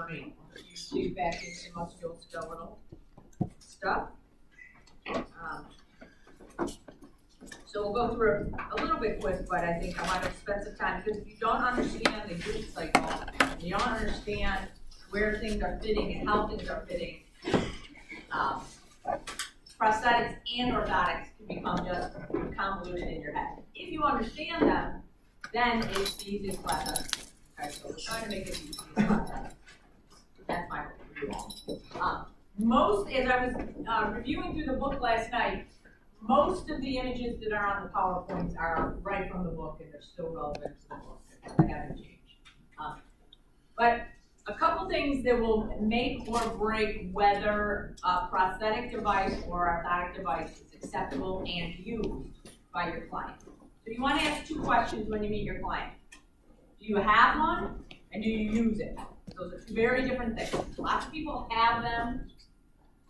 morning. You back into musculoskeletal stuff. So we'll go through a little bit quick, but I think I want to spend some time, because if you don't understand the gait cycle, and you don't understand where things are fitting and how things are fitting, prosthetics and orthotics can become just convoluted in your head. If you understand them, then it's the easiest class. Okay, so we're trying to make it the easiest class. That's my hope for you all. As I was reviewing through the book last night, most of the images that are on the PowerPoints are right from the book, and they're still relevant to the book. They haven't changed. But a couple things that will make or break whether a prosthetic device or orthotic device is acceptable and used by your client. So you want to ask two questions when you meet your client. Do you have one, and do you use it? Those are two very different things. Lots of people have them.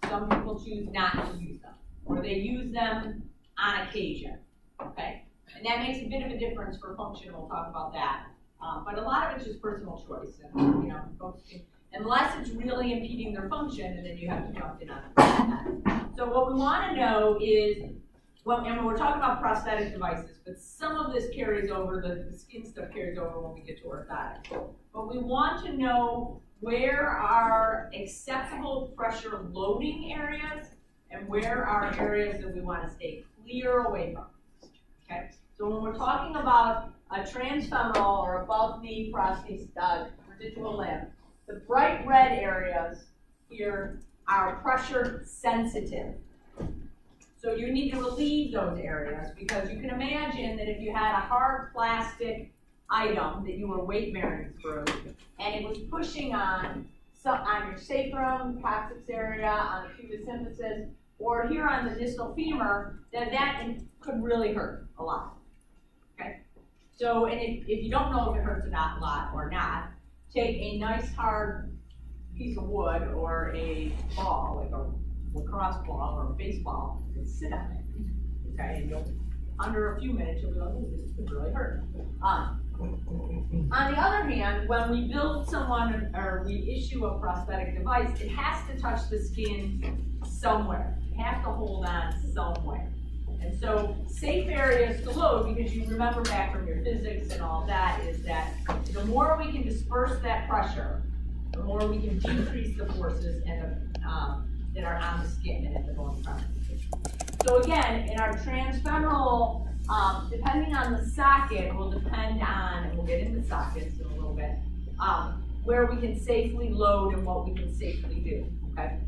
Some people choose not to use them, or they use them on occasion, okay? And that makes a bit of a difference for function. We'll talk about that. But a lot of it's just personal choice, and folks can, unless it's really impeding their function, and then you have to jump in on that. So what we want to know is, and we're talking about prosthetic devices, but some of this carries over, the skin stuff carries over when we get to orthotics. But we want to know where are acceptable pressure loading areas and where are areas that we want to stay clear away from. Okay? So when we're talking about a transfemoral or above knee prosthetic residual limb, the bright red areas here are pressure sensitive. So you need to relieve those areas, because you can imagine that if you had a hard plastic item that you were weight bearing through and it was pushing on your sacrum, coccyx area, on the pubis symphysis, or here on the distal femur, then that could really hurt a lot. Okay? So, and if you don't know if it hurts a lot or not, take a nice hard piece of wood or a ball, like a lacrosse ball or a baseball, and sit on it. Okay? And you'll, under a few minutes, you'll be like, oh, this could really hurt. On the other hand, when we build someone or we issue a prosthetic device, it has to touch the skin somewhere. You have to hold on somewhere. And so safe areas to load, because you remember back from your physics and all that, is that the more we can disperse that pressure, the more we can decrease the forces and that are on the skin and at the bone premises. So again, in our transfemoral, depending on the socket, will depend on, and we'll get into sockets in a little bit, where we can safely load and what we can safely do, okay?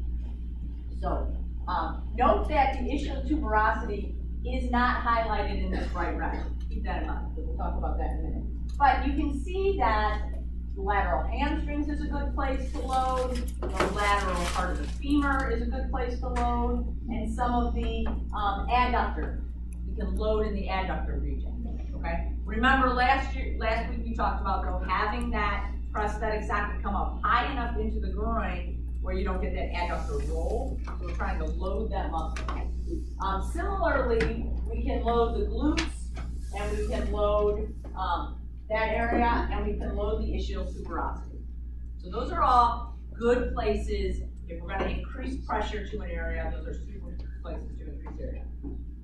So, note that the ischial tuberosity is not highlighted in this bright red. Keep that in mind, because we'll talk about that in a minute. But you can see that the lateral hamstrings is a good place to load, the lateral part of the femur is a good place to load, and some of the adductor. You can load in the adductor region, okay? Remember last week we talked about, though, having that prosthetic socket come up high enough into the groin where you don't get that adductor roll. So we're trying to load that muscle. Similarly, we can load the glutes, and we can load that area, and we can load the ischial tuberosity. So those are all good places. If we're going to increase pressure to an area, those are super places to increase area.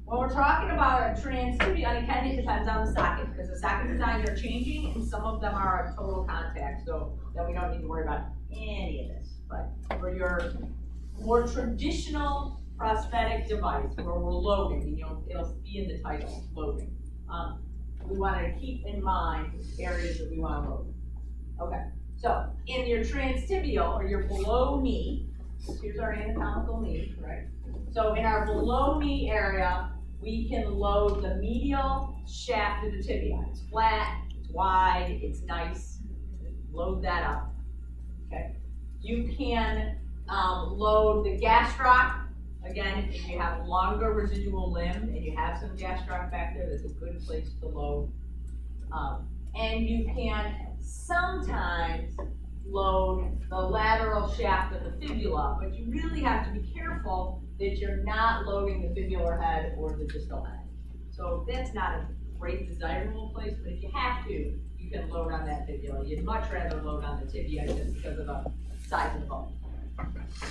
When we're talking about a transtibial, and again, it depends on the socket, because the socket designs are changing, and some of them are a total contact, so then we don't need to worry about any of this. But for your more traditional prosthetic device, where we're loading, and it'll be in the title, loading, we want to keep in mind areas that we want to load. Okay, so in your transtibial, or your below knee, here's our anatomical knee, right? So in our below knee area, we can load the medial shaft of the tibia. It's flat, it's wide, it's nice. Load that up. Okay. You can load the gastroc. Again, if you have longer residual limb and you have some gastroc back there, that's a good place to load. And you can sometimes load the lateral shaft of the fibula, but you really have to be careful that you're not loading the fibular head or the distal head. So that's not great desirable place, but if you have to, you can load on that fibula. You'd much rather load on the tibia just because of the size of the bone.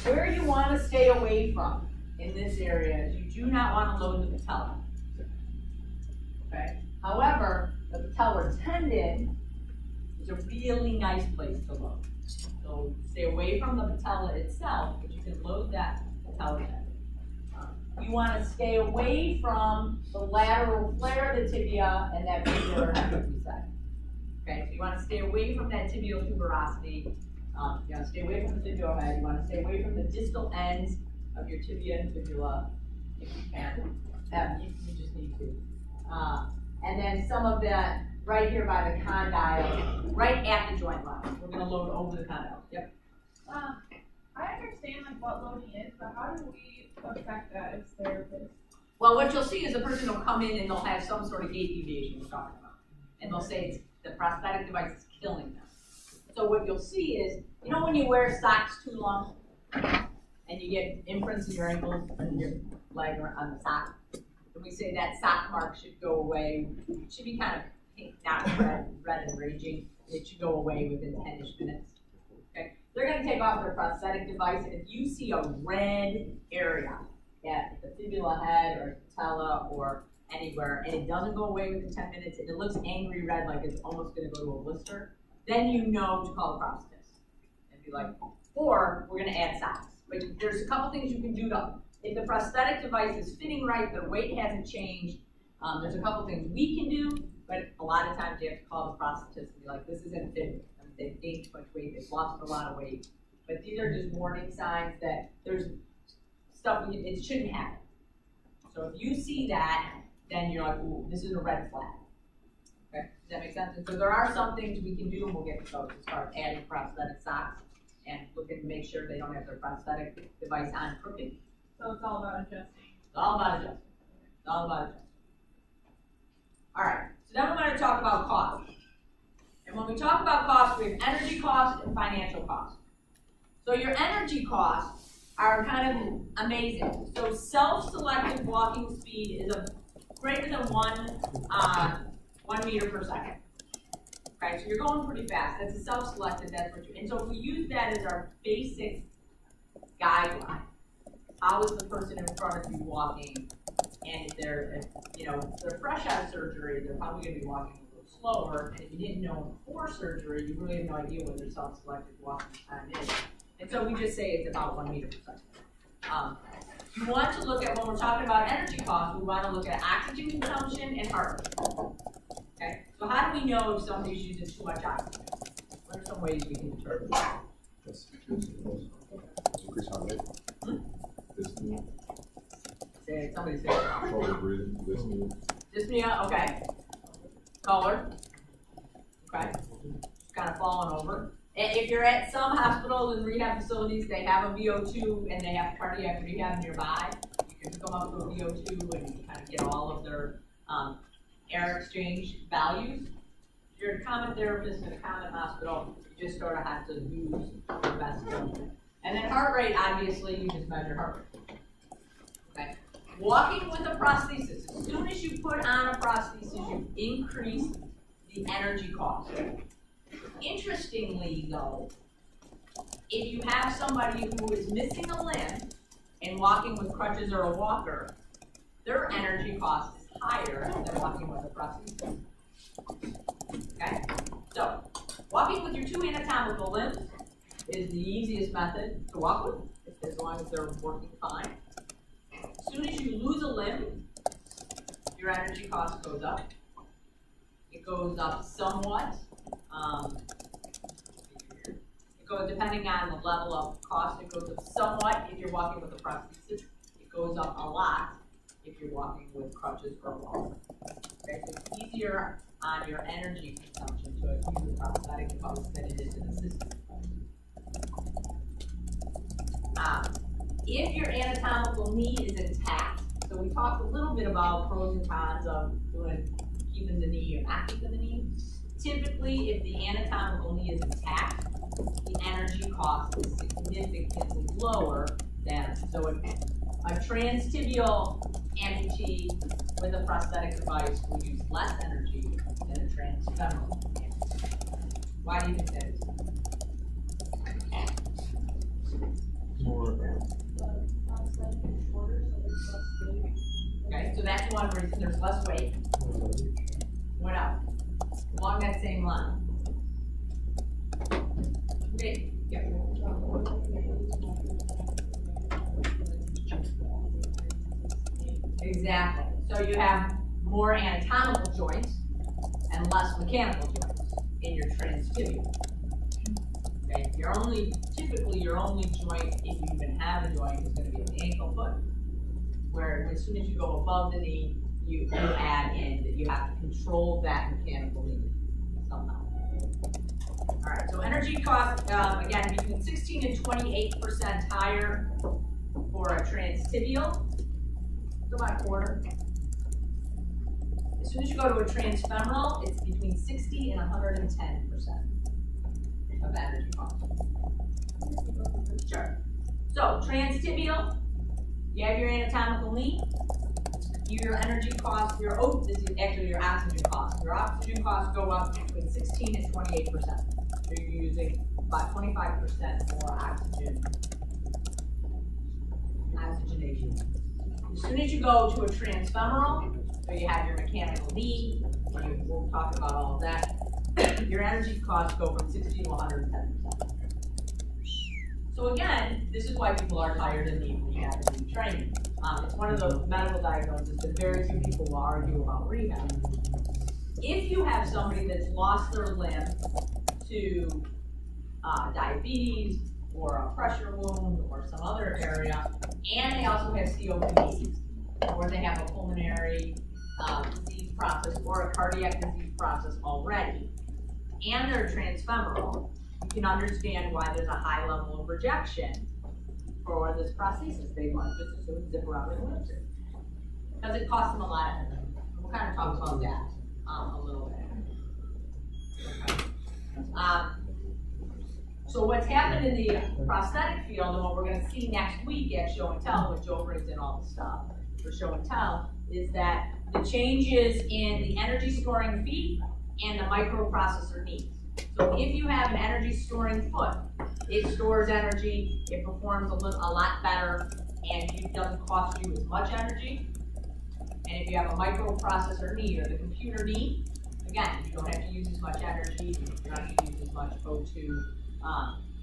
Where you want to stay away from in this area is you do not want to load the patella. Okay? However, the patellar tendon is a really nice place to load. So stay away from the patella itself, but you can load that patellar tendon. You want to stay away from the lateral flare of the tibia and that fibular head, we said. Okay, so you want to stay away from that tibial tuberosity. You want to stay away from the tibial head. You want to stay away from the distal ends of your tibia and fibula, if you can. You just need to. And then some of that right here by the condyle, right at the joint line. We're going to load over the condyle. Yep. I understand like what loading is, but how do we affect that as therapists? Well, what you'll see is a person will come in and they'll have some sort of gait deviation we're talking about. And they'll say it's the prosthetic device is killing them. So what you'll see is, you know when you wear socks too long and you get imprints in your ankles and your leg or on the sock? And we say that sock mark should go away. It should be kind of pink, not red and raging. It should go away within 10-ish minutes. Okay? They're going to take off their prosthetic device, and if you see a red area at the fibula head or patella or anywhere, and it doesn't go away within 10 minutes, and it looks angry red like it's almost going to go to a blister, then you know to call a prosthetist and be like, or we're going to add socks. But there's a couple things you can do to, if the prosthetic device is fitting right, the weight hasn't changed, there's a couple things we can do, but a lot of times you have to call the prosthetist and be like, this isn't fitting. They've gained too much weight, they've lost a lot of weight. But these are just warning signs that there's stuff it shouldn't happen. So if you see that, then you're like, ooh, this is a red flag. Okay, does that make sense? And so there are some things we can do, and we'll get to those as far as adding prosthetic socks and looking to make sure they don't have their prosthetic device on crooked. So it's all about adjusting. It's all about adjusting. It's all about adjusting. All right, so then we're going to talk about cost. And when we talk about cost, we have energy cost and financial cost. So your energy costs are kind of amazing. So self-selected walking speed is greater than 1 meter per second. Okay, so you're going pretty fast. That's a self-selected, that's what and so if we use that as our basic guideline, how is the person in front of you walking? And if they're fresh out of surgery, they're probably going to be walking a little slower. And if you didn't know before surgery, you really have no idea what their self-selected walking time is. And so we just say it's about 1 meter per second. You want to look at, when we're talking about energy costs, we want to look at oxygen consumption and heart rate. Okay? So how do we know if somebody's using too much oxygen? What are some ways we can determine that? Increase heart rate. Dyspnea. Somebody say Trouble breathing. Dyspnea. Dyspnea, okay. Color. Okay. Kind of falling over. And if you're at some hospitals and rehab facilities, they have a VO2 and they have cardiac rehab nearby. You can come up with a VO2 and you kind of get all of their air exchange values. If you're a common therapist in a common hospital, you just sort of have to use your best judgment. And then heart rate, obviously, you just measure heart rate. Okay. Walking with a prosthesis. As soon as you put on a prosthesis, you increase the energy cost. Interestingly, though, if you have somebody who is missing a limb and walking with crutches or a walker, their energy cost is higher than walking with a prosthesis. Okay? So, walking with your two anatomical limbs is the easiest method to walk with, as long as they're working fine. As soon as you lose a limb, your energy cost goes up. It goes up somewhat. It goes, depending on the level of cost, it goes up somewhat if you're walking with a prosthesis. It goes up a lot if you're walking with crutches or a walker. Okay, so it's easier on your energy consumption to use a prosthetic device than it is an assisted device. If your anatomical knee is intact, so we talked a little bit about pros and cons of keeping the knee or not keeping the knee. Typically, if the anatomical knee is intact, the energy cost is significantly lower than, so a transtibial amputee with a prosthetic device will use less energy than a transfemoral amputee. Why do you think that is? Okay, so that's one reason. There's less weight. What else? Along that same line. Okay, yeah. Exactly. So you have more anatomical joints and less mechanical joints in your transtibial. Okay, typically your only joint, if you even have a joint, is going to be the ankle foot. Where as soon as you go above the knee, you add in that you have to control that mechanical need somehow. All right, so energy cost, again, between 16 and 28% higher for a transtibial. So about a quarter. As soon as you go to a transfemoral, it's between 60 and 110% of energy cost. Sure. So transtibial, you have your anatomical knee. Your energy cost, this is actually your oxygen cost. Your oxygen costs go up between 16 and 28%. So you're using about 25% more oxygenation. As soon as you go to a transfemoral, so you have your mechanical knee, we'll talk about all of that, your energy costs go from 60 to 110%. So again, this is why people are tired and need rehab and need training. It's one of the medical diagnoses that very few people will argue about rehab. If you have somebody that's lost their limb to diabetes or a pressure wound or some other area, and they also have COPD, or they have a pulmonary disease process or a cardiac disease process already, and they're transfemoral, you can understand why there's a high level of rejection for this prosthesis. They want just as soon zip around their limbs because it costs them a lot of energy. We'll kind of talk about that a little bit. Okay. So what's happened in the prosthetic field, and what we're going to see next week at Show and Tell, when Joe brings in all the stuff for Show and Tell, is that the changes in the energy storing feet and the microprocessor needs. So if you have an energy storing foot, it stores energy, it performs a lot better, and it doesn't cost you as much energy. And if you have a microprocessor knee or the computer knee, again, you don't have to use as much energy, you don't have to use as much O2,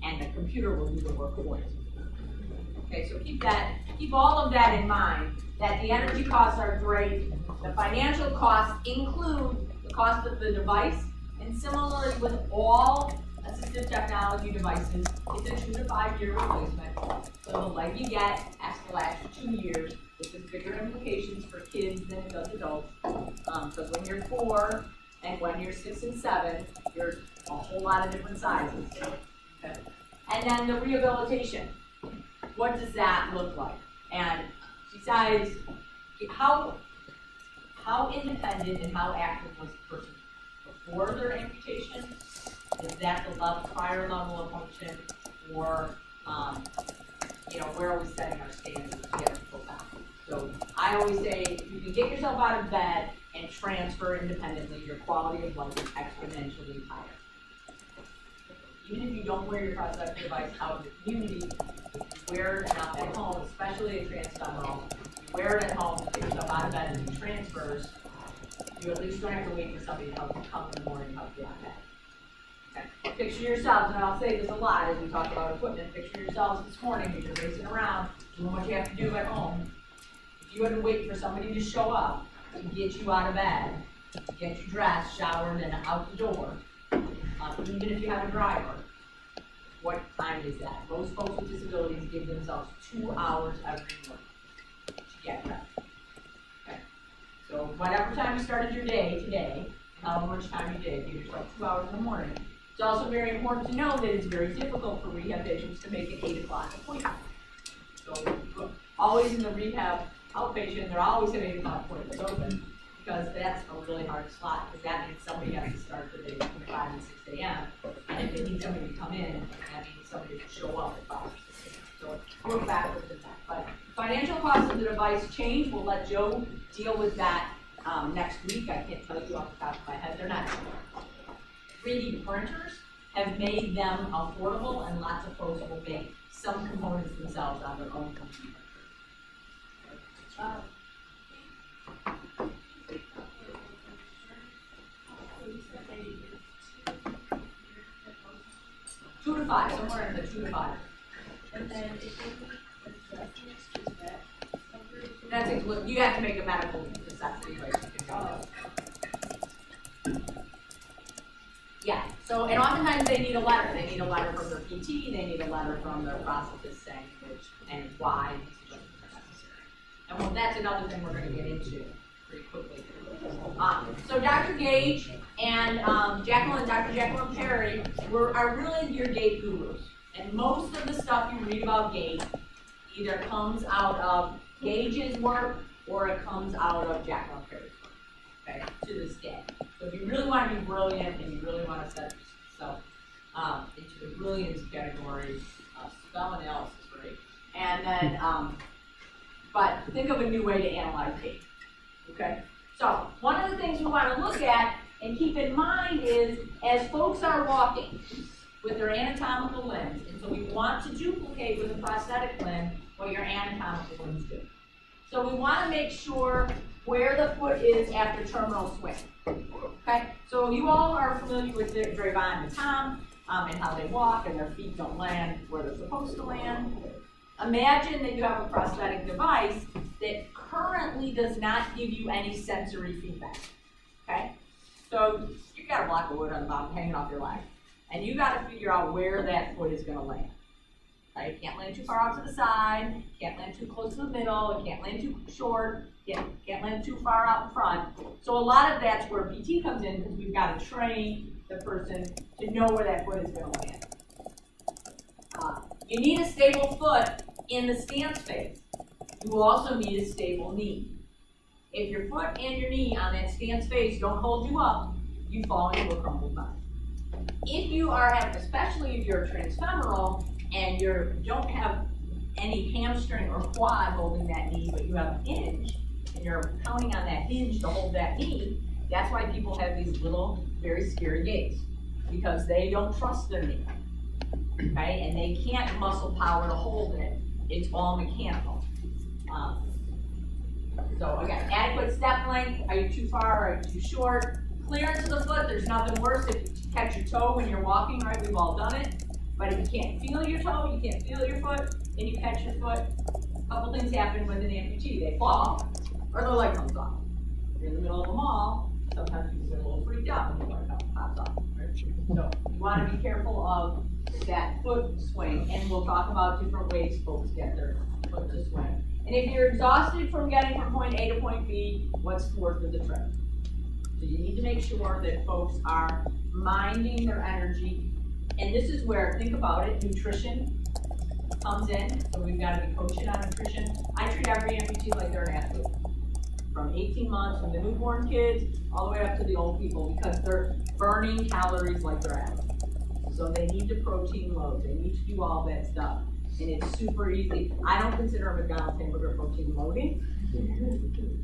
and the computer will do the work for you. Okay, so keep all of that in mind, that the energy costs are great, the financial costs include the cost of the device, and similarly with all assistive technology devices, it's a 2 to 5 year replacement. So the life you get has to last you 2 years. This has bigger implications for kids than it does adults. Because when you're 4 and when you're 6 and 7, you're a whole lot of different sizes. Okay. And then the rehabilitation. What does that look like? And besides, how independent and how active was the person before their amputation? Is that the prior level of function, or where are we setting our standards to get people back? So I always say, if you can get yourself out of bed and transfer independently, your quality of life is exponentially higher. Even if you don't wear your prosthetic device out in the community, you wear it out at home, especially a transfemoral. You wear it at home to get yourself out of bed and do transfers. You at least don't have to wait for somebody to help you come in the morning and help you out of bed. Okay. Picture yourselves, and I'll say this a lot as we talk about equipment, picture yourselves this morning as you're racing around, doing what you have to do at home. If you had to wait for somebody to show up to get you out of bed, to get you dressed, showered, and out the door, even if you have a driver, what time is that? Most folks with disabilities give themselves 2 hours every morning to get ready. Okay. So whatever time you started your day today, however much time you did, give yourself 2 hours in the morning. It's also very important to know that it's very difficult for rehab patients to make an 8 o'clock appointment. So always in the rehab outpatient, they're always an 8 o'clock appointment open, because that's a really hard slot, because that means somebody has to start the day between 5 and 6 a.m. And if they need somebody to come in, that means somebody to show up at 5 or 6 a.m. So work backwards in that. But Financial cost of the device change, we'll let Joe deal with that next week. I can't tell you off the top of my head. They're not 3D printers have made them affordable, and lots of folks will make some components themselves on their own computer. Two to five, somewhere in the 2 to 5. And then if That's it. You have to make a medical necessity, like you can go. Yeah. So, and oftentimes they need a letter. They need a letter from their PT. They need a letter from their prosthetist saying which and why these things are necessary. And well, that's another thing we're going to get into pretty quickly. So Dr. Gage and Dr. Jacqueline Perry are really your gait gurus. And most of the stuff you read about gait either comes out of Gage's work or it comes out of Jacqueline Perry's work, okay, to this day. So if you really want to be brilliant and you really want to set yourself into the brilliance category, spell analysis, right? And then, but think of a new way to analyze gait, okay? So one of the things we want to look at and keep in mind is as folks are walking with their anatomical limbs, and so we want to duplicate with a prosthetic limb what your anatomical limbs do. So we want to make sure where the foot is after terminal swing. Okay, so you all are familiar with Drayvon and Tom and how they walk and their feet don't land where they're supposed to land. Imagine that you have a prosthetic device that currently does not give you any sensory feedback. Okay, so you got a block of wood on the bottom hanging off your leg, and you got to figure out where that foot is going to land. Right? It can't land too far out to the side, can't land too close to the middle, it can't land too short, can't land too far out in front. So a lot of that's where PT comes in because we've got to train the person to know where that foot is going to land. You need a stable foot in the stance phase. You will also need a stable knee. If your foot and your knee on that stance phase don't hold you up, you fall into a crumpled bind. If you are, especially if you're transfemoral, and you don't have any hamstring or quad holding that knee, but you have a hinge, and you're counting on that hinge to hold that knee, that's why people have these little, very scary gaits, because they don't trust their knee, okay? And they can't muscle power to hold it. It's all mechanical. So again, adequate step length. Are you too far? Are you too short? Clearance of the foot. There's nothing worse if you catch your toe when you're walking, right? We've all done it. But if you can't feel your toe, you can't feel your foot, and you catch your foot, a couple things happen with an amputee. They fall, or their leg comes off. If you're in the middle of a mall, sometimes people get a little freaked out when your leg pops off. Right? So you want to be careful of that foot swing, and we'll talk about different ways folks get their foot to swing. And if you're exhausted from getting from point A to point B, what's worth of the trip? So you need to make sure that folks are minding their energy. And this is where, think about it, nutrition comes in. So we've got to be coaching on nutrition. I treat every amputee like they're an athlete. From 18 months, from the newborn kids, all the way up to the old people, because they're burning calories like they're athletes. So they need to protein load. They need to do all that stuff. And it's super easy. I don't consider a McDonald's hamburger protein loading.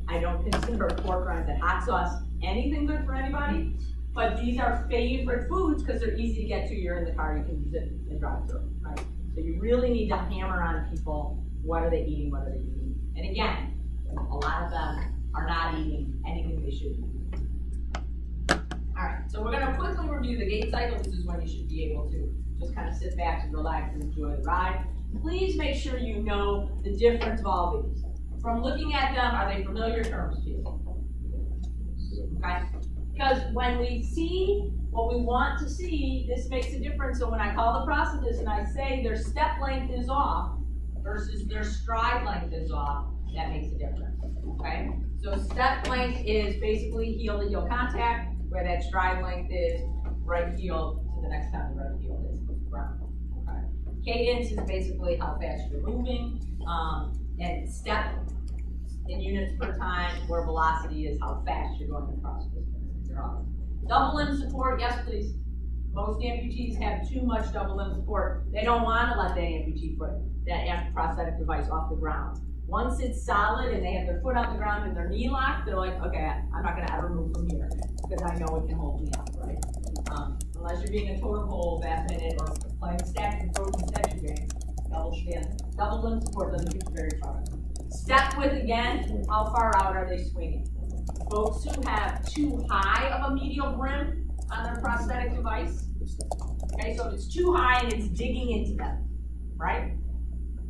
I don't consider pork rinds and hot sauce anything good for anybody. But these are favorite foods because they're easy to get to. You're in the car, you can use it and drive through, right? So you really need to hammer on people, what are they eating, what are they eating? And again, a lot of them are not eating anything they should eat. All right, so we're gonna quickly review the gait cycle. This is when you should be able to just kind of sit back and relax and enjoy the ride. Please make sure you know the difference of all these. From looking at them, are they familiar terms to you? Okay? Because when we see what we want to see, this makes a difference. So when I call the prosthetist and I say their step length is off versus their stride length is off, that makes a difference, okay? So step length is basically heel to heel contact, where that stride length is right heel to the next time the right heel is the ground, okay? Cadence is basically how fast you're moving, and step in units per time, where velocity is how fast you're going across the distance. Double limb support, yes please. Most amputees have too much double limb support. They don't want to let that amputee foot, that prosthetic device off the ground. Once it's solid and they have their foot on the ground and their knee locked, they're like, okay, I'm not gonna ever move from here because I know it can hold me up, right? Unless you're being a totem pole that minute or playing frozen statue game, double stand, double limb support doesn't get you very far. Step width again, how far out are they swinging? Folks who have too high of a medial brim on their prosthetic device, okay, so if it's too high and it's digging into them, right?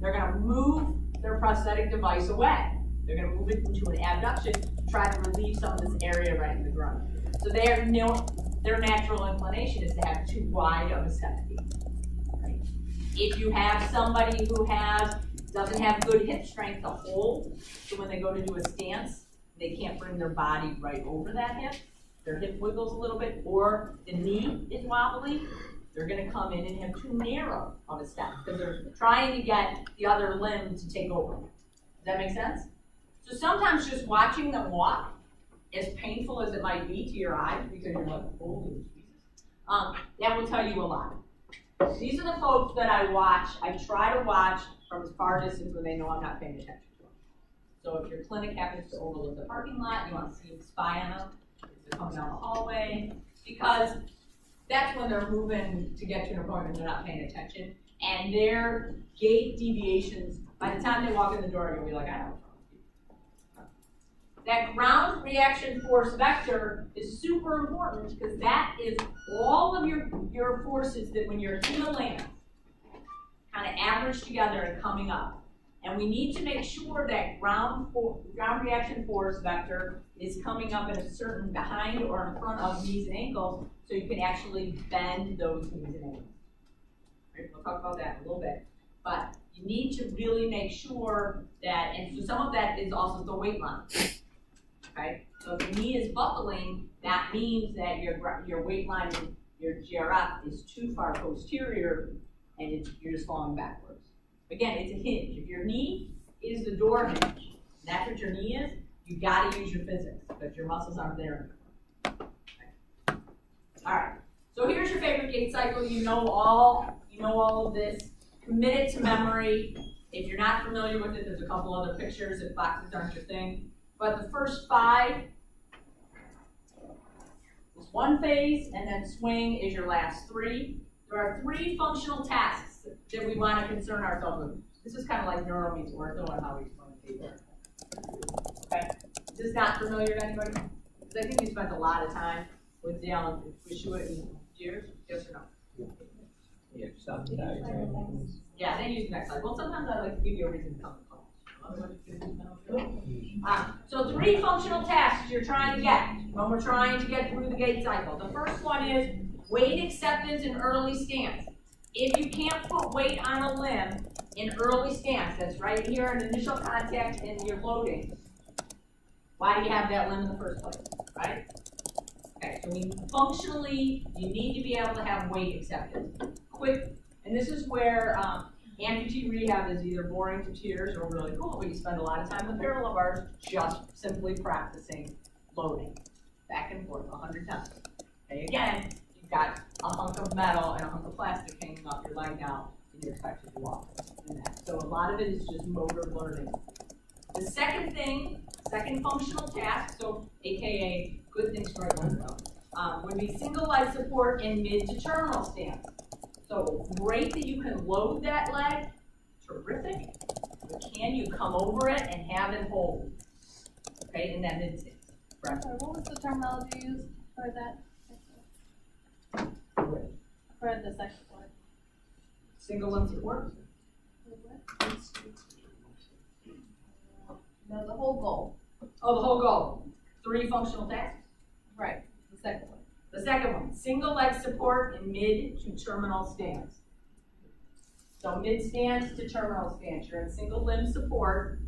They're gonna move their prosthetic device away. They're gonna move it into an abduction to try to relieve some of this area right in the ground. So their natural inclination is to have too wide of a step feet. Right? If you have somebody who doesn't have good hip strength to hold, so when they go to do a stance, they can't bring their body right over that hip, their hip wiggles a little bit, or the knee is wobbly, they're gonna come in and have too narrow of a step because they're trying to get the other limb to take over. Does that make sense? So sometimes just watching them walk, as painful as it might be to your eyes, because you're like, holy Jesus, that will tell you a lot. These are the folks that I watch. I try to watch from as far distance when they know I'm not paying attention to them. So if your clinic happens to overlook the parking lot, you want to see them, spy on them, as they're coming down the hallway, because that's when they're moving to get to an appointment, they're not paying attention. And their gait deviations, by the time they walk in the door, you'll be like, I know. That ground reaction force vector is super important because that is all of your forces that when your heel lands, kind of average together and coming up. And we need to make sure that ground reaction force vector is coming up in a certain behind or in front of knees and ankles so you can actually bend those knees and ankles. Right, we'll talk about that in a little bit. But you need to really make sure that, and so some of that is also the weight line. Okay, so if the knee is buckling, that means that your weight line, your GRF is too far posterior and you're just falling backwards. Again, it's a hinge. If your knee is the door hinge, and that's what your knee is, you gotta use your physics, but your muscles aren't there anymore. Okay. All right, so here's your favorite gait cycle. You know all of this. Commit it to memory. If you're not familiar with it, there's a couple other pictures if boxes aren't your thing. But the first 5 is one phase, and then swing is your last 3. There are 3 functional tasks that we want to concern ourselves with. This is kind of like neuro meets ortho and how we explain it. Okay? Is this not familiar to anybody? Because I think we spent a lot of time with Dale and Wishuit and Gears. Yes or no? Yeah, stop the diagram. Yeah, they use next slide. Well, sometimes I like to give you a reason to come. So 3 functional tasks you're trying to get when we're trying to get through the gait cycle. The first one is weight acceptance in early stance. If you can't put weight on a limb in early stance, that's right here in initial contact and you're loading, why do you have that limb in the first place, right? Okay, so functionally, you need to be able to have weight acceptance. Quick, and this is where amputee rehab is either boring to tears or really cool, but you spend a lot of time with parallel bars just simply practicing loading back and forth 100 times. Okay, again, you've got a hunk of metal and a hunk of plastic hanging off your leg now, and you're expected to walk in that. So a lot of it is just motor learning. The second functional task, so AKA good things for everyone, would be single leg support in mid to terminal stance. So great that you can load that leg, terrific, but can you come over it and have it hold, okay, in that mid stance? Right. Sorry, what was the terminology used for that? For the second one? Single limb support? No, the whole goal. Oh, the whole goal. 3 functional tasks? Right, the second one. The second one, single leg support in mid to terminal stance. So mid stance to terminal stance, you're in single limb support,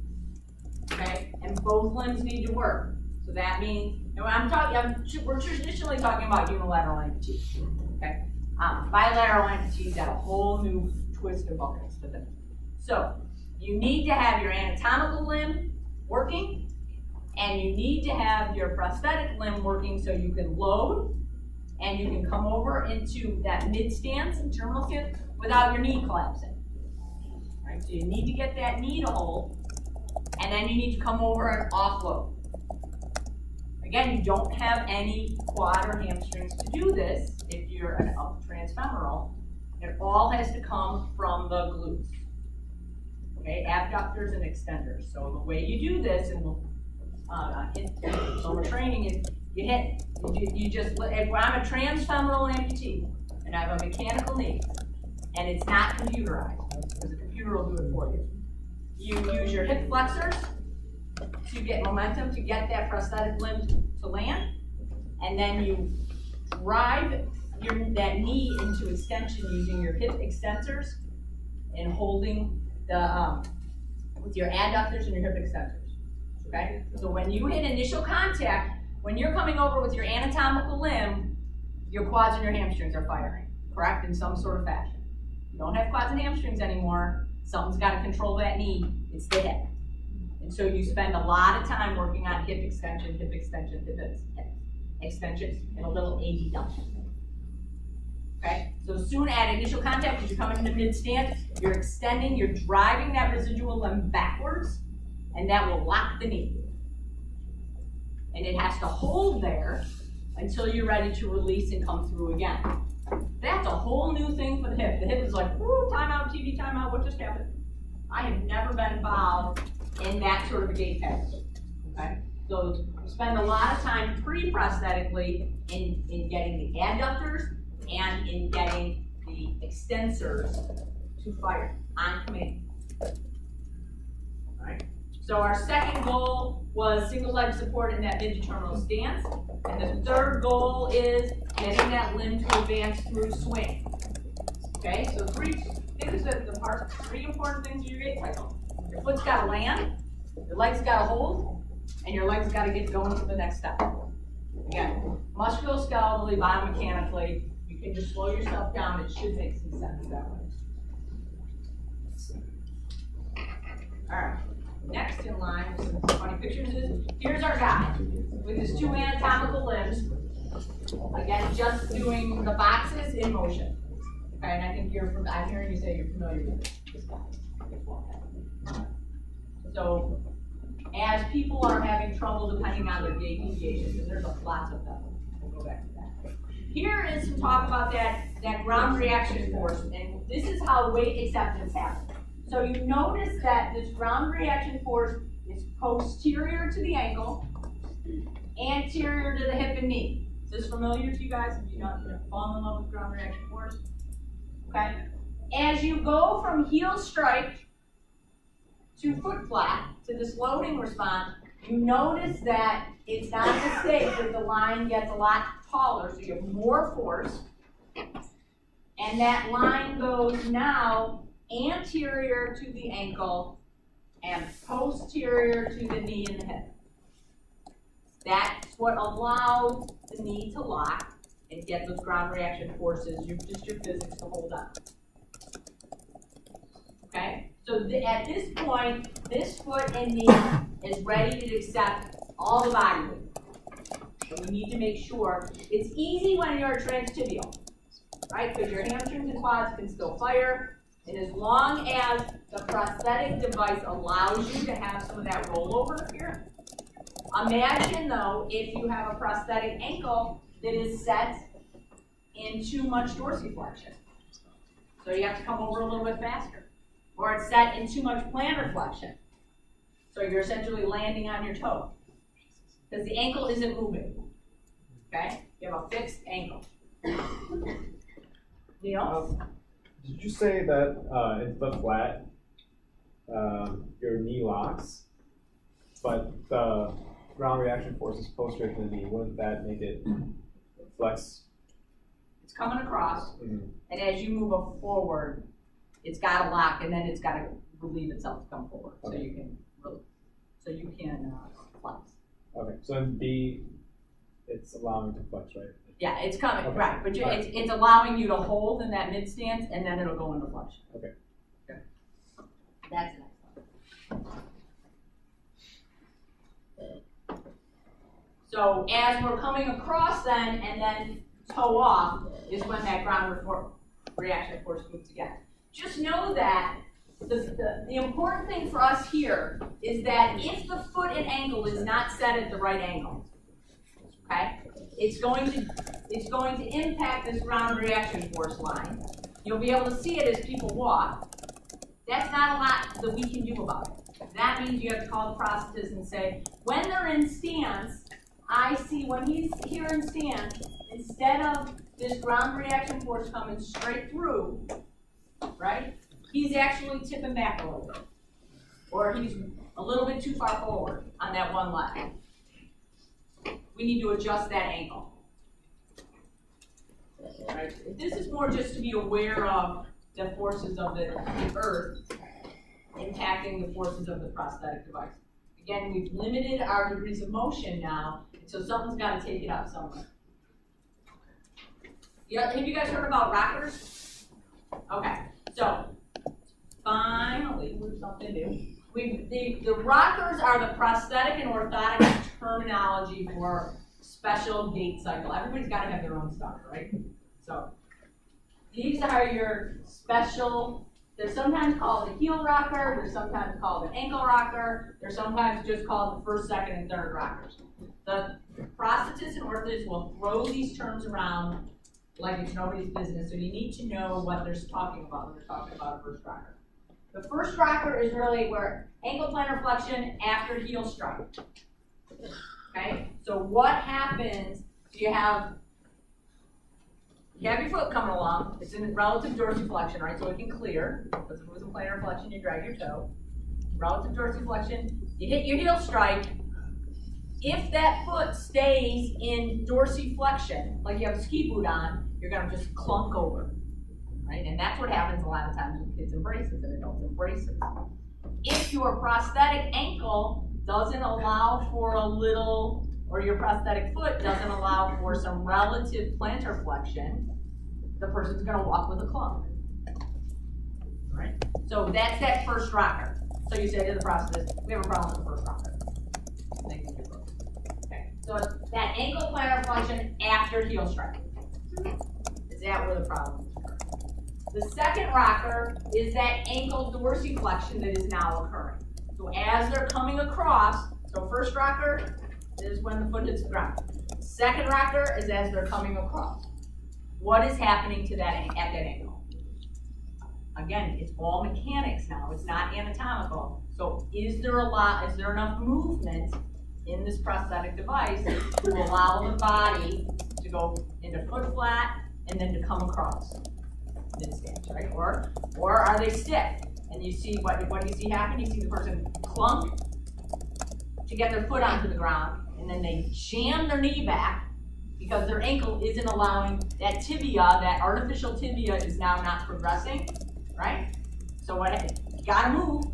okay, and both limbs need to work. So that means, and when I'm talking, we're traditionally talking about unilateral amputees, okay? Bilateral amputees got a whole new twist and buckles to them. So you need to have your anatomical limb working, and you need to have your prosthetic limb working so you can load and you can come over into that mid stance and terminal stance without your knee collapsing. Right? So you need to get that knee to hold and then you need to come over and offload. Again, you don't have any quad or hamstrings to do this if you're an up transfemoral. It all has to come from the glutes. Okay, abductors and extenders. So the way you do this, and we'll summer training is you hit, you just, if I'm a transfemoral amputee and I have a mechanical knee and it's not computerized, because the computer will do it for you. You use your hip flexors to get momentum to get that prosthetic limb to land, and then you drive that knee into extension using your hip extensors and holding the with your adductors and your hip extensors. Okay? So when you hit initial contact, when you're coming over with your anatomical limb, your quads and your hamstrings are firing, correct? In some sort of fashion. You don't have quads and hamstrings anymore. Something's got to control that knee. It's the hip. And so you spend a lot of time working on hip extension, hip extension, hip extension, and a little abduction. Okay? So soon at initial contact, as you're coming into mid-stance, you're extending, you're driving that residual limb backwards, and that will lock the knee. And it has to hold there until you're ready to release and come through again. That's a whole new thing for the hip. The hip is like, woo, timeout, TV, timeout, what just happened? I have never been involved in that sort of a gait pattern. Okay? So you spend a lot of time pre-prosthetically in getting the adductors and in getting the extensors to fire on command. All right? So our second goal was single leg support in that mid-terminal stance. And the third goal is getting that limb to advance through swing. Okay, so three important things in your gait cycle. Your foot's got to land, your legs got to hold, and your legs got to get going to the next step. Again, musculoskeletally, biomechanically, you can just slow yourself down. It should make some sense that way. All right. Next in line with some funny pictures is, here's our guy with his two anatomical limbs. Again, just doing the boxes in motion. Okay, and I think I'm hearing you say you're familiar with this guy. So, as people are having trouble depending on their gait deviations, and there's lots of them, we'll go back to that. Here is some talk about that ground reaction force, and this is how weight acceptance happens. So you notice that this ground reaction force is posterior to the ankle, anterior to the hip and knee. Is this familiar to you guys? Have you not fallen in love with ground reaction force? Okay. As you go from heel strike to foot flat to this loading response, you notice that it's not a mistake that the line gets a lot taller, so you have more force. And that line goes now anterior to the ankle and posterior to the knee and the hip. That's what allows the knee to lock and get those ground reaction forces, just your physics to hold on. Okay? So at this point, this foot and knee is ready to accept all the body weight. So we need to make sure it's easy when you're a transtibial, right? Because your hamstrings and quads can still fire. And as long as the prosthetic device allows you to have some of that rollover here. Imagine though, if you have a prosthetic ankle that is set in too much dorsiflexion. So you have to come over a little bit faster. Or it's set in too much plantar flexion. So you're essentially landing on your toe. Because the ankle isn't moving. Okay? You have a fixed ankle. Neil? Did you say that in foot flat, your knee locks, but the ground reaction force is posterior to the knee? Wouldn't that make it flex? It's coming across, and as you move it forward, it's got to lock, and then it's got to relieve itself to come forward, okay. so you can flex. Okay. So in B, it's allowing to flex, right? Yeah, it's coming, okay. Right, but it's allowing you to hold in that mid stance, and then it'll go into flexion. Okay. Okay. That's the next one. So as we're coming across then, and then toe off, is when that ground reaction force moves again. Just know that The important thing for us here is that if the foot and ankle is not set at the right angle, okay, it's going to impact this ground reaction force line. You'll be able to see it as people walk. That's not a lot that we can do about it. That means you have to call the prosthetist and say, when they're in stance, I see when he's here in stance, instead of this ground reaction force coming straight through, right, he's actually tipping back a little bit. Or he's a little bit too far forward on that one leg. We need to adjust that angle. Right? This is more just to be aware of the forces of the earth impacting the forces of the prosthetic device. Again, we've limited our degrees of motion now, so something's got to take it up somewhere. Yeah, have you guys heard about rockers? Okay, so finally, we're something new. The rockers are the prosthetic and orthotic terminology for special gait cycle. Everybody's got to have their own stuff, right? So these are your special. They're sometimes called a heel rocker. They're sometimes called an ankle rocker. They're sometimes just called the first, second, and third rockers. The prosthetists and orthotists will throw these terms around like it's nobody's business. So you need to know what they're talking about when they're talking about a first rocker. The first rocker is really where ankle plantar flexion after heel strike. Okay? So what happens? You have your foot coming along. It's in relative dorsiflexion, right? So it can clear. Because if it was a plantar flexion, you drag your toe. Relative dorsiflexion. You hit your heel strike. If that foot stays in dorsiflexion, like you have a ski boot on, you're going to just clunk over. Right? And that's what happens a lot of times with kids in braces and adults in braces. If your prosthetic ankle doesn't allow for a little, or your prosthetic foot doesn't allow for some relative plantar flexion, the person's going to walk with a clunk. Right? So that's that first rocker. So you say to the prosthetist, we have a problem with the first rocker. Okay. So it's that ankle plantar flexion after heel strike. Is that where the problem is? The second rocker is that ankle dorsiflexion that is now occurring. So as they're coming across, so first rocker is when the foot hits the ground. Second rocker is as they're coming across. What is happening to that at that ankle? Again, it's all mechanics now. It's not anatomical. So is there enough movement in this prosthetic device to allow the body to go into foot flat and then to come across mid-stance, right? Or are they stiff? And you see what do you see happen? You see the person clunk to get their foot onto the ground, and then they jam their knee back because their ankle isn't allowing that tibia, that artificial tibia is now not progressing, right? So you gotta move.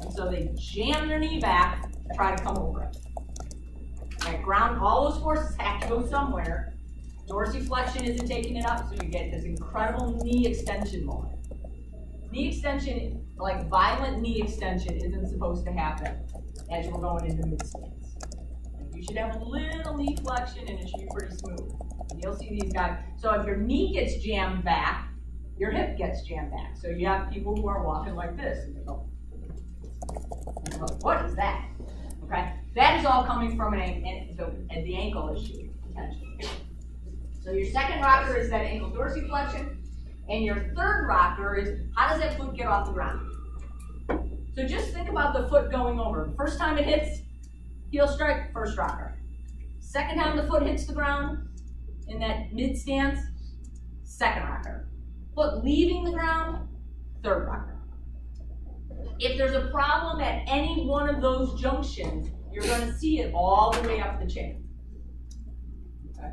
And so they jam their knee back to try to come over it. That ground, all those forces have to go somewhere. Dorsiflexion isn't taking it up, so you get this incredible knee extension moment. Knee extension, like violent knee extension, isn't supposed to happen as we're going into mid-stance. You should have a little knee flexion and it should be pretty smooth. And you'll see these guys. So if your knee gets jammed back, your hip gets jammed back. So you have people who are walking like this. And they go, what is that? Okay? That is all coming from the ankle issue, potentially. So your second rocker is that ankle dorsiflexion, and your third rocker is how does that foot get off the ground? So just think about the foot going over. First time it hits, heel strike, first rocker. Second time the foot hits the ground in that mid stance, second rocker. Foot leaving the ground, third rocker. If there's a problem at any one of those junctions, you're going to see it all the way up the chain. Okay.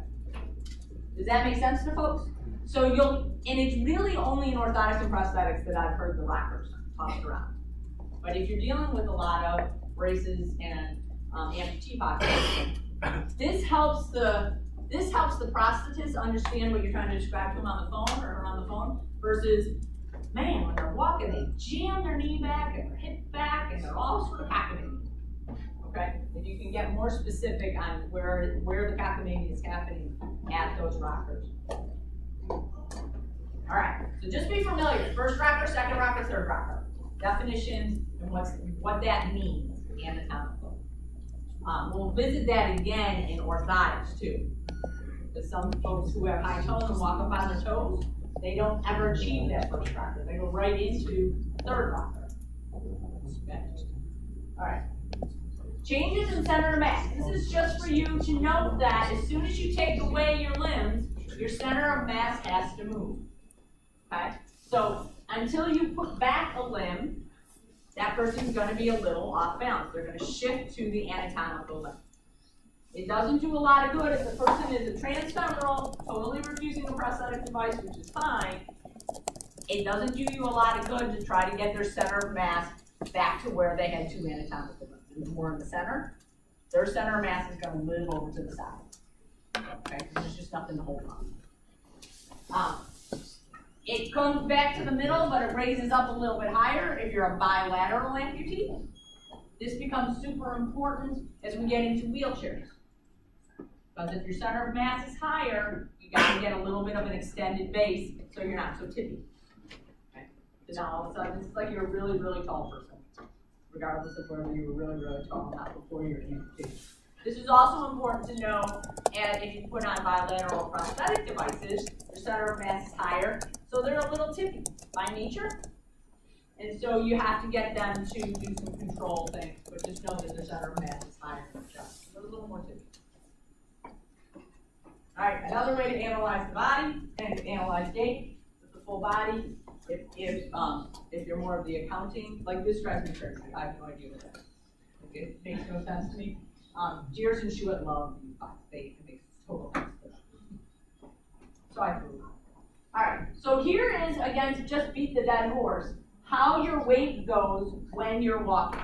Does that make sense to folks? So and it's really only in orthotics and prosthetics that I've heard the rockers tossed around. But if you're dealing with a lot of braces and amputee population, this helps the prosthetist understand what you're trying to describe to them on the phone or on the phone versus, man, when they're walking, they jam their knee back and their hip back and they're all sort of cockamamie. Okay? If you can get more specific on where the cockamamie is happening at those rockers. All right, so just be familiar. First rocker, second rocker, third rocker. definitions and what that means anatomically. We'll visit that again in orthotics too. Because some folks who have high toes and walk up on their toes, they don't ever achieve that first rocker. They go right into third rocker. Okay. All right. Changes in center of mass. This is just for you to note that as soon as you take away your limbs, your center of mass has to move. Okay? So until you put back a limb, that person's going to be a little off balance. They're going to shift to the anatomical limb. It doesn't do a lot of good if the person is a transfemoral, totally refusing a prosthetic device, which is fine. It doesn't do you a lot of good to try to get their center of mass back to where they had two anatomical limbs. More in the center, their center of mass is going to live over to the side. Okay, there's just nothing to hold on. It comes back to the middle, but it raises up a little bit higher if you're a bilateral amputee. This becomes super important as we get into wheelchairs. Because if your center of mass is higher, you got to get a little bit of an extended base so you're not so tippy. Okay? So now all of a sudden, it's like you're a really, really tall person, regardless of whether you were really, really tall or not before your amputation. This is also important to know, and if you put on bilateral prosthetic devices, your center of mass is higher, so they're a little tippy by nature. And so you have to get them to do some control things, but just know that their center of mass is higher than just. They're a little more tippy. All right, another way to analyze the body and analyze gait with the full body. If you're more of the accounting, like this drives me crazy. I have no idea what that is. It makes no sense to me. Deers and Schuett love these box. It makes total sense to them. So I threw it. All right, so here is, again, to just beat the dead horse, how your weight goes when you're walking.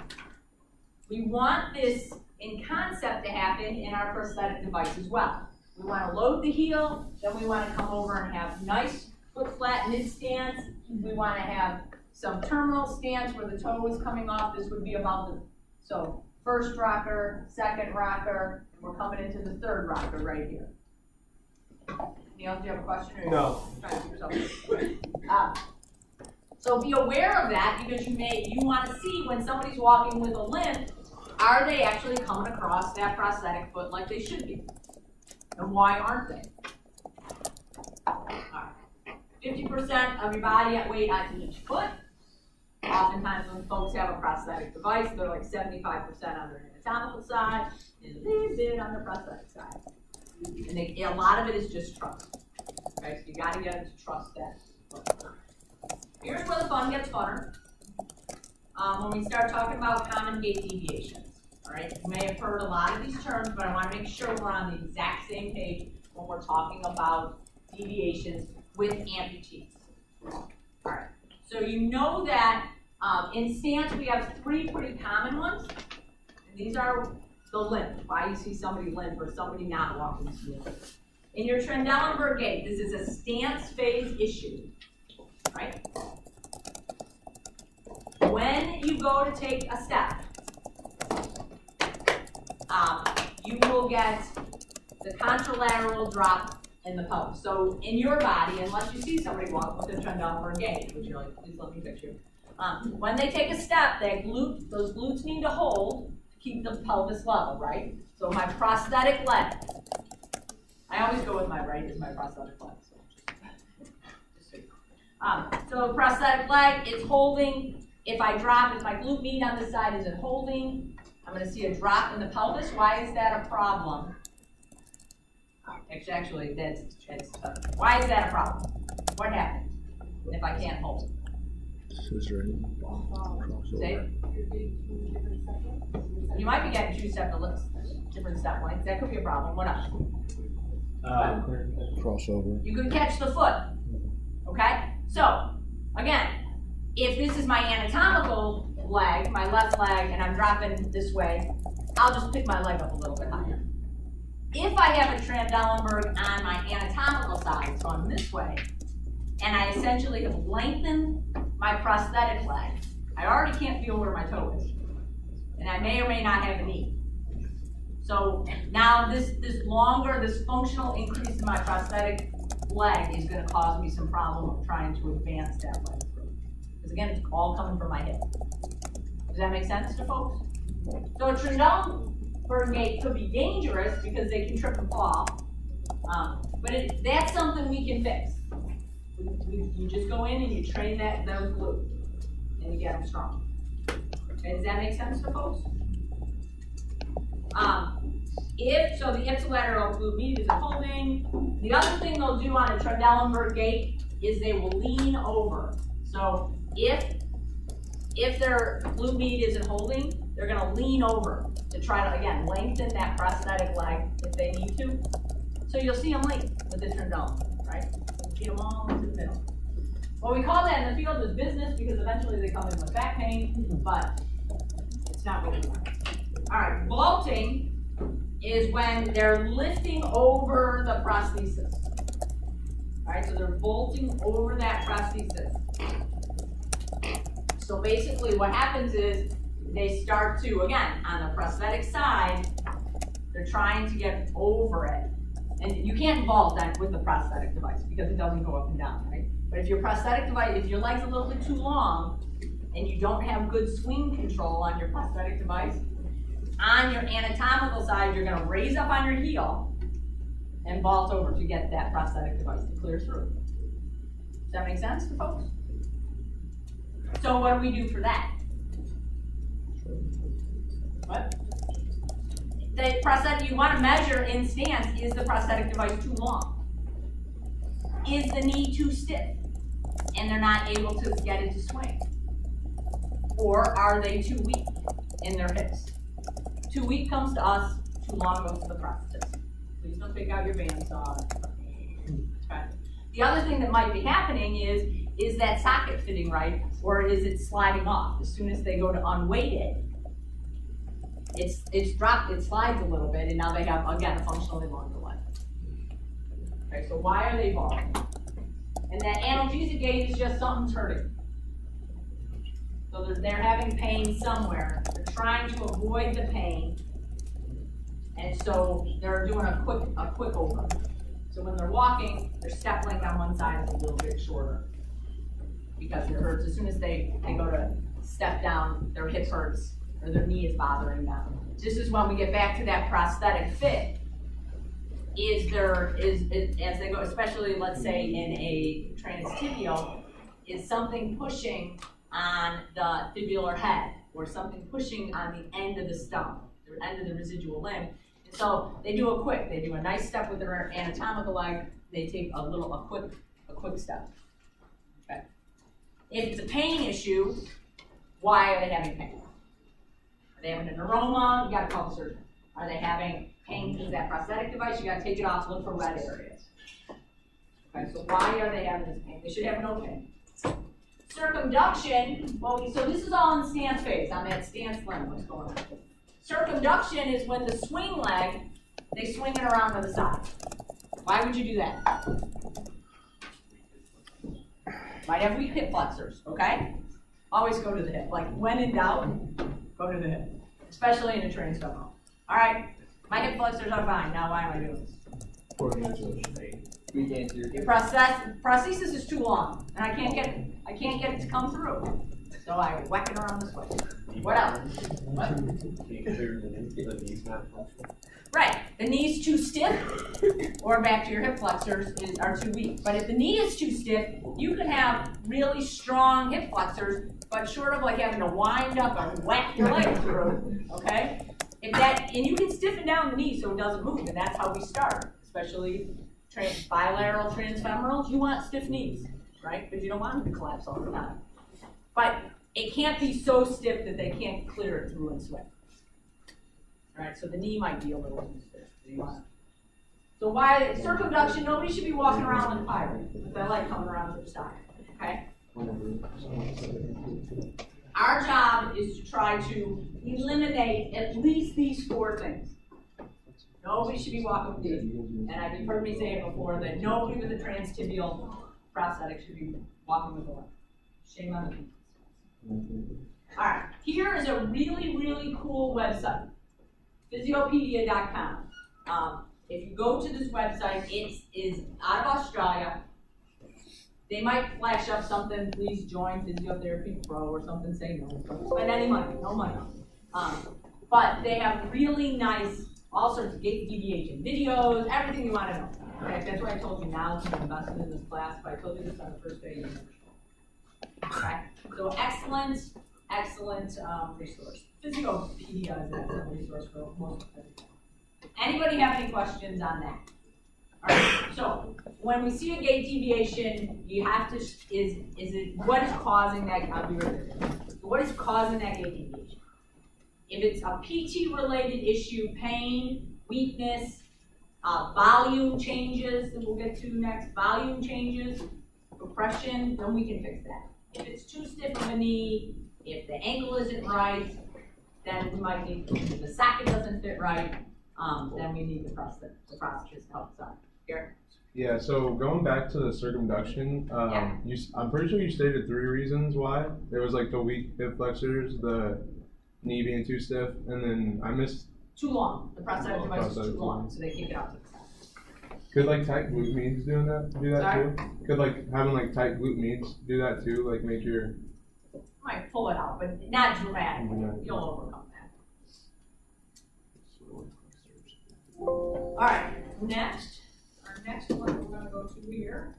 We want this in concept to happen in our prosthetic device as well. We want to load the heel, then we want to come over and have nice foot flat mid stance. We want to have some terminal stance where the toe is coming off. This would be about so first rocker, second rocker, and we're coming into the third rocker right here. Neil, do you have a question? Or No. Trying to yourself. So be aware of that because you want to see when somebody's walking with a limp, are they actually coming across that prosthetic foot like they should be? And why aren't they? All right. 50% of your body at weight on each foot. Oftentimes when folks have a prosthetic device, they're like 75% on their anatomical side and a little bit on the prosthetic side. And a lot of it is just trust. Okay, so you got to get them to trust that. Here's where the fun gets funner. When we start talking about common gait deviations. All right, you may have heard a lot of these terms, but I want to make sure we're on the exact same page when we're talking about deviations with amputees. All right, so you know that in stance we have three pretty common ones, and these are the limp, why you see somebody limp or somebody not walking smoothly. In your Trendelenburg gait, this is a stance phase issue, right? When you go to take a step, you will get the contralateral drop in the pelvis. So in your body, unless you see somebody walk with a Trendelenburg gait, which you're like, please let me picture. When they take a step, those glutes need to hold to keep the pelvis level, right? So my prosthetic leg, I always go with my right as my prosthetic leg. So the prosthetic leg, it's holding. If I drop, if my glute med on this side isn't holding, I'm going to see a drop in the pelvis. Why is that a problem? Actually, that's why is that a problem? What happens if I can't hold? Is there any Say, you might be getting different step lengths. That could be a problem. What else? crossover? You could catch the foot. Okay? So, again, if this is my anatomical leg, my left leg, and I'm dropping this way, I'll just pick my leg up a little bit higher. If I have a Trendelenburg on my anatomical side, so I'm this way, and I essentially have lengthened my prosthetic leg, I already can't feel where my toe is. And I may or may not have a knee. So now this functional increase in my prosthetic leg is going to cause me some problem of trying to advance that leg through. Because again, it's all coming from my hip. Does that make sense to folks? So a Trendelenburg gait could be dangerous because they can trip and fall. But that's something we can fix. You just go in and you train those glutes, and you get them strong. Okay, does that make sense to folks? So the ipsilateral glute medius is holding. The other thing they'll do on a Trendelenburg gait is they will lean over. So if their glute medius isn't holding, they're going to lean over to try to, again, lengthen that prosthetic leg if they need to. So you'll see them lean with the Trendelenburg, right? You see them all into the middle. Well, we call that in the field is business because eventually they come in with back pain, but it's not what we want. All right, vaulting is when they're lifting over the prosthesis. All right, so they're vaulting over that prosthesis. So basically what happens is they start to, again, on the prosthetic side, they're trying to get over it. And you can't vault that with the prosthetic device because it doesn't go up and down, right? But if your prosthetic device, if your leg's a little bit too long and you don't have good swing control on your prosthetic device, on your anatomical side, you're gonna raise up on your heel and vault over to get that prosthetic device to clear through. Does that make sense to folks? So what do we do for that? What? The prosthetic, you want to measure in stance, is the prosthetic device too long? Is the knee too stiff and they're not able to get it to swing? Or are they too weak in their hips? Too weak comes to us, too long goes to the prosthetist. Please don't take out your bandsaw. Okay. The other thing that might be happening is that socket fitting right, or is it sliding off? As soon as they go to unweight it, it's dropped, it slides a little bit, and now they have, again, a functionally longer leg. Okay, so why are they vaulting? And that analgesic gait is just something's hurting. So they're having pain somewhere. They're trying to avoid the pain, and so they're doing a quick over. So when they're walking, their step length on one side is a little bit shorter because it hurts. As soon as they go to step down, their hip hurts or their knee is bothering them. This is when we get back to that prosthetic fit. Is as they go, especially let's say in a transtibial, is something pushing on the fibular head or something pushing on the end of the stump, the end of the residual limb. And so they do a nice step with their anatomical leg. They take a quick step. Okay. If it's a pain issue, why are they having pain? Are they having a neuroma? You got to call the surgeon. Are they having pain because of that prosthetic device? You got to take it off, look for red areas. Okay, so why are they having this pain? They should have no pain. Circumduction, well, so this is all in the stance phase, on that stance limb, what's going on. Circumduction is when the swing leg, they swing it around to the side. Why would you do that? Might have weak hip flexors, okay? Always go to the hip. Like, when in doubt, go to the hip, especially in a transfemoral. All right, my hip flexors are fine. Now, why am I doing this? Your prosthesis is too long, and I can't get it to come through. So I whack it around this way. What else? What? Right, the knee's too stiff, or back to your hip flexors are too weak. But if the knee is too stiff, you could have really strong hip flexors, but short of like having to wind up and whack your leg through. Okay, and you can stiffen down the knee so it doesn't move, and that's how we start, especially bilateral transfemorals. You want stiff knees, right? Because you don't want them to collapse all the time. But it can't be so stiff that they can't clear it through and swing. All right, so the knee might be a little too stiff. So why circumduction? Nobody should be walking around with a pirate with their leg coming around to the side. Okay. Our job is to try to eliminate at least these four things. Nobody should be walking with these. And you've heard me say it before that nobody with a transtibial prosthetic should be walking with a leg. Shame on them. All right, here is a really, really cool website, physiopedia.com. If you go to this website, it is out of Australia. They might flash up something, please join Physiotherapy Pro or something, say no, don't spend any money, no money. But they have really nice, all sorts of gait deviation videos, everything you wanna know. Okay, that's why I told you now to invest in this class, but I told you this on the first day. You okay, so excellent resource. Physiopedia is an excellent resource for most of them. Anybody have any questions on that? Alright, so when we see a gait deviation, you have to, is it, what is causing that? I'll be right there. What is causing that gait deviation? If it's a PT related issue, pain, weakness, volume changes that we'll get to next, volume changes, compression, then we can fix that. If it's too stiff of a knee, if the ankle isn't right, then we might need, if the socket doesn't fit right, then we need the prosthetist help. Sorry, here. Yeah, so going back to the circumduction, I'm pretty sure you stated 3 reasons why. There was like the weak hip flexors, the knee being too stiff, and then I missed. Too long. The prosthetic device is too long, so they kick it out to the side. Could like tight glute means do that Sorry? too? Could like having like tight glute means do that too? Like make your. Might pull it out, but not dramatically. You'll overcome that. All right, next. Our next one we're going to go to here